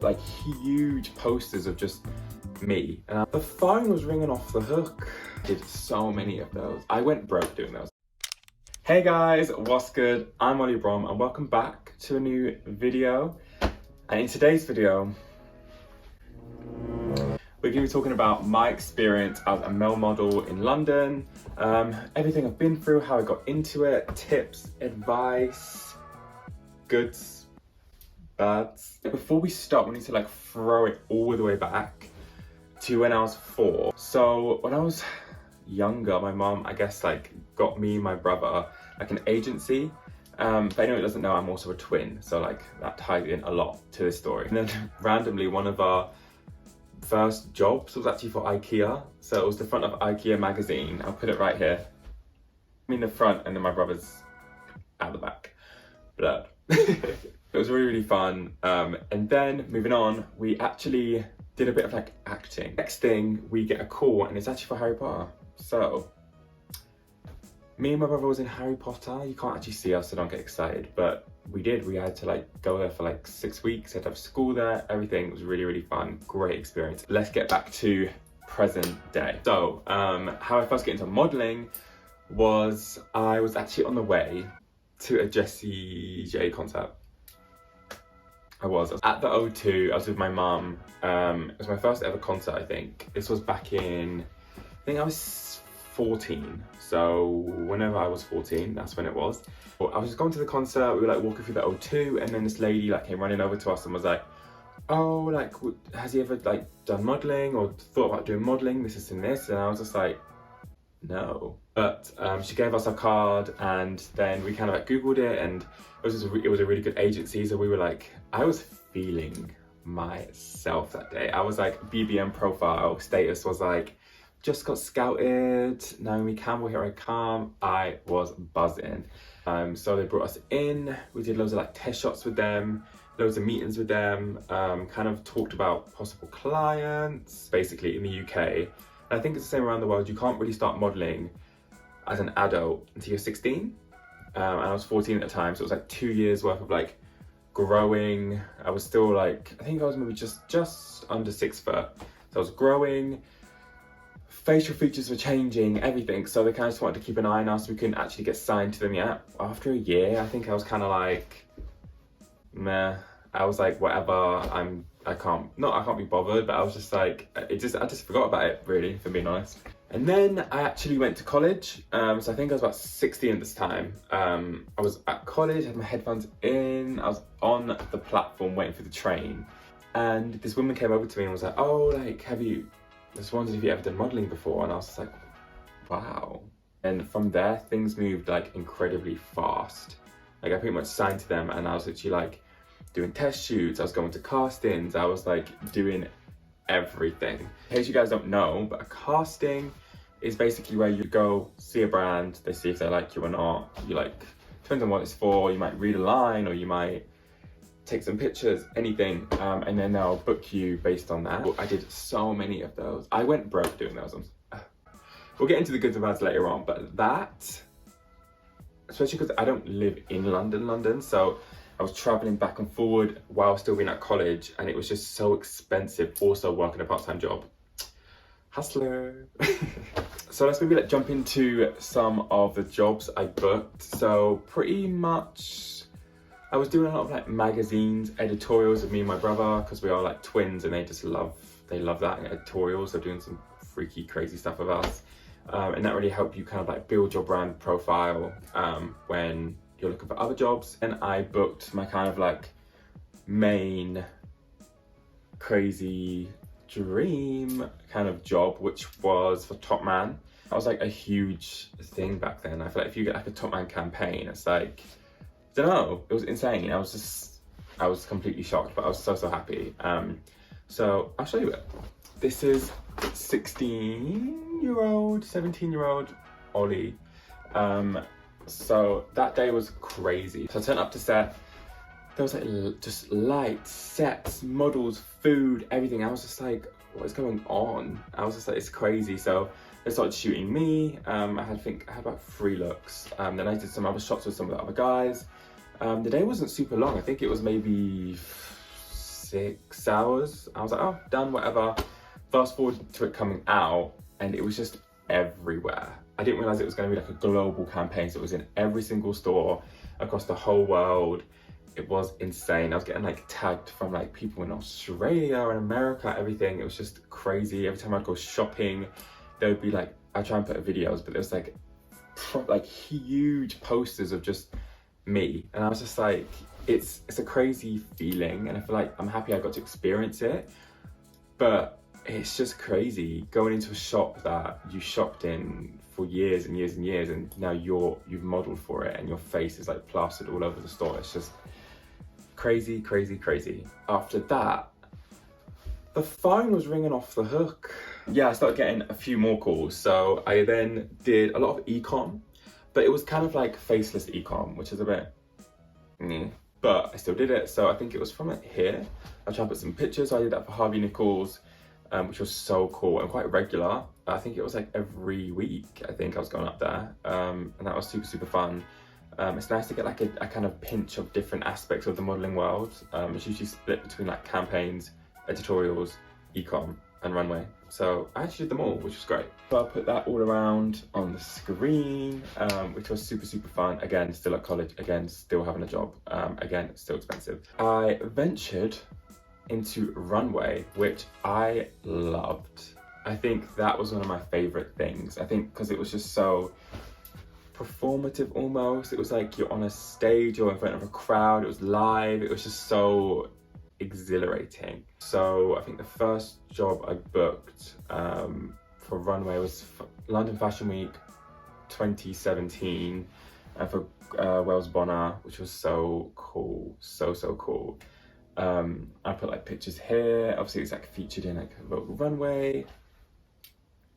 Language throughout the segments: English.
like huge posters of just me. And the phone was ringing off the hook. I did so many of those. I went broke doing those. Hey guys, what's good? I'm Ollie Brom and welcome back to a new video. And in today's video, we're going to be talking about my experience as a male model in London, everything I've been through, how I got into it, tips, advice, goods, bads. Before we start, we need to throw it all the way back to when I was 4. So when I was younger, my mom, I guess, got me and my brother an agency. For anyone who doesn't know, I'm also a twin, so that ties in a lot to this story. And then randomly, one of our first jobs was actually for IKEA. So it was the front of IKEA magazine. I'll put it right here. I'm in the front and then my brother's at the back. Blurred. It was really, really fun. And then moving on, we actually did a bit of acting. Next thing, we get a call and it's actually for Harry Potter. So me and my brother was in Harry Potter. You can't actually see us, so don't get excited. But we did. We had to go there for 6 weeks. Had to have school there. Everything. It was really, really fun. Great experience. Let's get back to present day. So how I first got into modeling was I was actually on the way to a Jessie J concert. I was at the O2. I was with my mum. It was my first ever concert, I think. This was back in, I think I was 14. So whenever I was 14, that's when it was. I was just going to the concert. We were walking through the O2, and then this lady came running over to us and was like, "Oh, has he ever done modeling or thought about doing modeling? This and this." And I was just like, no. But she gave us a card, and then we kind of Googled it, and it was a really good agency. So we were I was feeling myself that day. I was BBM profile status was just got scouted, Naomi Campbell, here I come. I was buzzing. So they brought us in, we did loads of test shots with them, loads of meetings with them, kind of talked about possible clients, basically in the UK. And I think it's the same around the world. You can't really start modeling as an adult until you're 16. And I was 14 at the time, so it was 2 years worth of growing. I was still I think I was maybe just under 6 foot. So I was growing, facial features were changing, everything. So they kind of just wanted to keep an eye on us. We couldn't actually get signed to them yet. After a year, I think I was kind of meh. I was whatever, I can't be bothered, but I was just I just forgot about it, really, if I'm being honest. And then I actually went to college. So I think I was about 16 at this time. I was at college, had my headphones in, I was on the platform waiting for the train. And this woman came over to me and was like, "Oh, have you, just wondered if you ever done modeling before?" And I was just wow. And from there, things moved incredibly fast. I pretty much signed to them, and I was literally doing test shoots, I was going to castings, I was doing everything. In case you guys don't know, but a casting is basically where you go see a brand, they see if they like you or not. You depends on what it's for, you might read a line or you might take some pictures, anything, and then they'll book you based on that. I did so many of those. I went broke doing those. We'll get into the goods and bads later on, but that, especially because I don't live in London, so I was traveling back and forward while still being at college, and it was just so expensive also working a part-time job. Hustler. So let's maybe jump into some of the jobs I booked. So pretty much I was doing a lot of magazines, editorials with me and my brother, because we are twins and they love that, editorials. They're doing some freaky, crazy stuff with us. And that really helped you kind of build your brand profile when you're looking for other jobs. And I booked my kind of main crazy dream kind of job, which was for Top Man. That was a huge thing back then. I feel if you get a Top Man campaign, it's I don't know, it was insane. I was completely shocked, but I was so happy. So I'll show you it. This is 16-year-old, 17-year-old Ollie. So that day was crazy. So I turned up to set. There was just lights, sets, models, food, everything. I was just what is going on? I was just it's crazy. So they started shooting me. I had about 3 looks. Then I did some other shots with some of the other guys. The day wasn't super long. I think it was maybe 6 hours. I was like, oh, done, whatever. Fast forward to it coming out, and it was just everywhere. I didn't realize it was going to be like a global campaign, so it was in every single store across the whole world. It was insane. I was getting like tagged from like people in Australia and America, everything. It was just crazy. Every time I'd go shopping, there would be like, I try and put videos, but there was like huge posters of just me, and I was just like, it's a crazy feeling, and I feel like I'm happy I got to experience it. But it's just crazy going into a shop that you shopped in for years and years and years, and now you've modeled for it, and your face is like plastered all over the store. It's just crazy, crazy, crazy. After that, the phone was ringing off the hook. Yeah, I started getting a few more calls. So I then did a lot of e-com, but it was kind of like faceless e-com, which is a bit but I still did it. So I think it was from here. I tried to put some pictures. I did that for Harvey Nichols, which was so cool and quite regular. I think it was like every week, I think I was going up there. And that was super, super fun. It's nice to get like a kind of pinch of different aspects of the modeling world. It's usually split between like campaigns, editorials, e-com, and Runway. So I actually did them all, which was great. So I put that all around on the screen, which was super, super fun. Again, still at college, again, still having a job. Again, still expensive. I ventured into Runway, which I loved. I think that was one of my favorite things. I think because it was just so performative almost. It was like you're on a stage, you're in front of a crowd, it was live, it was just so exhilarating. So I think the first job I booked for Runway was London Fashion Week 2017 for Wells Bonner, which was so cool, so cool. I put like pictures here. Obviously it's like featured in like a local runway.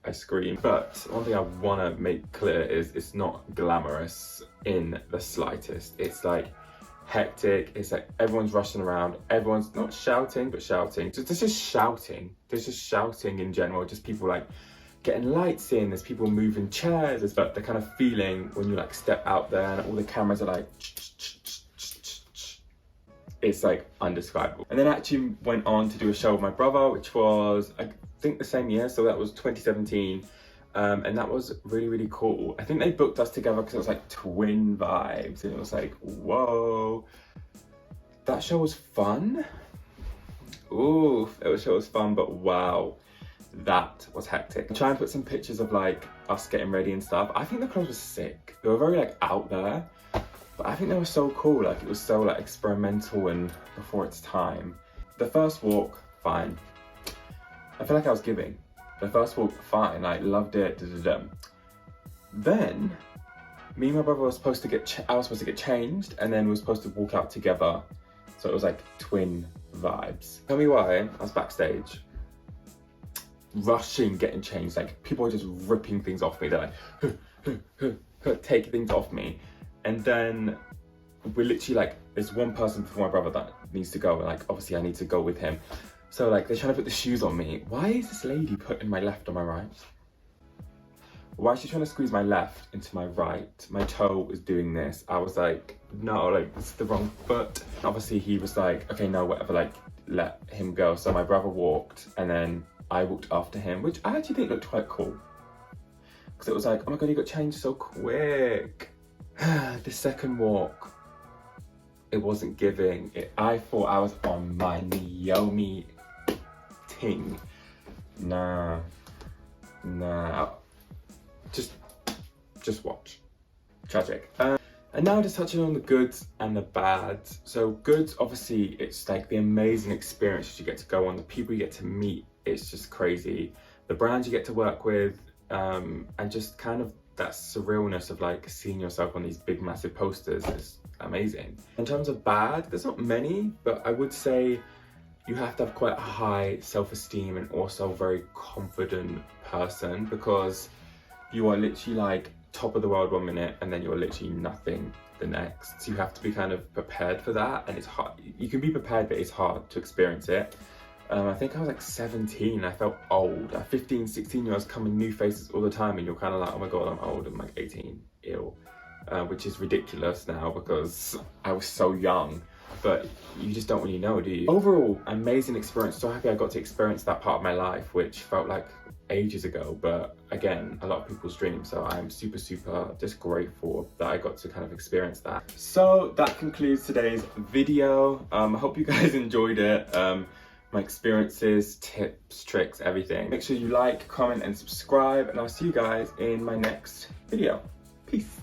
I scream. But one thing I want to make clear is it's not glamorous in the slightest. It's like hectic. It's like everyone's rushing around. Everyone's not shouting, but shouting. There's just shouting. There's just shouting in general. Just people like getting lights in. There's people moving chairs. There's the kind of feeling when you like step out there and all the cameras are like, it's like undescribable. And then I actually went on to do a show with my brother, which was, I think the same year, so that was 2017, and that was really, really cool. I think they booked us together because it was like twin vibes, and it was like, whoa. That show was fun. Ooh, that show was fun, but wow, that was hectic. I try and put some pictures of like us getting ready and stuff. I think the clothes were sick. They were very like out there, but I think they were so cool. Like it was so like experimental and before its time. The first walk, fine. I feel like I was giving. The first walk, fine, I loved it, Then, me and my brother were supposed to I was supposed to get changed, and then we were supposed to walk out together. So it was like twin vibes. Tell me why, I was backstage, rushing, getting changed. Like people were just ripping things off me. They're like, take things off me. And then we're literally like, there's one person before my brother that needs to go, and like, obviously I need to go with him. So like they're trying to put the shoes on me. Why is this lady putting my left on my right? Why is she trying to squeeze my left into my right? My toe was doing this. I was like, no, like this is the wrong foot. Obviously he was like, okay, no, whatever, like let him go. So my brother walked, and then I walked after him, which I actually think looked quite cool. Because it was like, oh my God, you got changed so quick. The second walk, it wasn't giving. I thought I was on my Naomi ting. Nah. Just watch. Tragic. And now just touching on the goods and the bads. So goods, obviously, it's like the amazing experiences you get to go on, the people you get to meet. It's just crazy. The brands you get to work with, and just kind of that surrealness of like seeing yourself on these big massive posters is amazing. In terms of bad, there's not many, but I would say you have to have quite a high self-esteem and also a very confident person, because you are literally like top of the world 1 minute and then you're literally nothing the next. So you have to be kind of prepared for that, and it's hard. You can be prepared, but it's hard to experience it. I think I was like 17, I felt old. At 15, 16 years coming new faces all the time, and you're kind of like, oh my God, I'm old, I'm like 18, ew. Which is ridiculous now because I was so young. but you just don't really know, do you? Overall, amazing experience. So happy I got to experience that part of my life, which felt like ages ago, but again, a lot of people's dreams. So I'm super just grateful that I got to kind of experience that. So that concludes today's video. I hope you guys enjoyed it. My experiences, tips, tricks, everything. Make sure you like, comment, and subscribe, and I'll see you guys in my next video. Peace.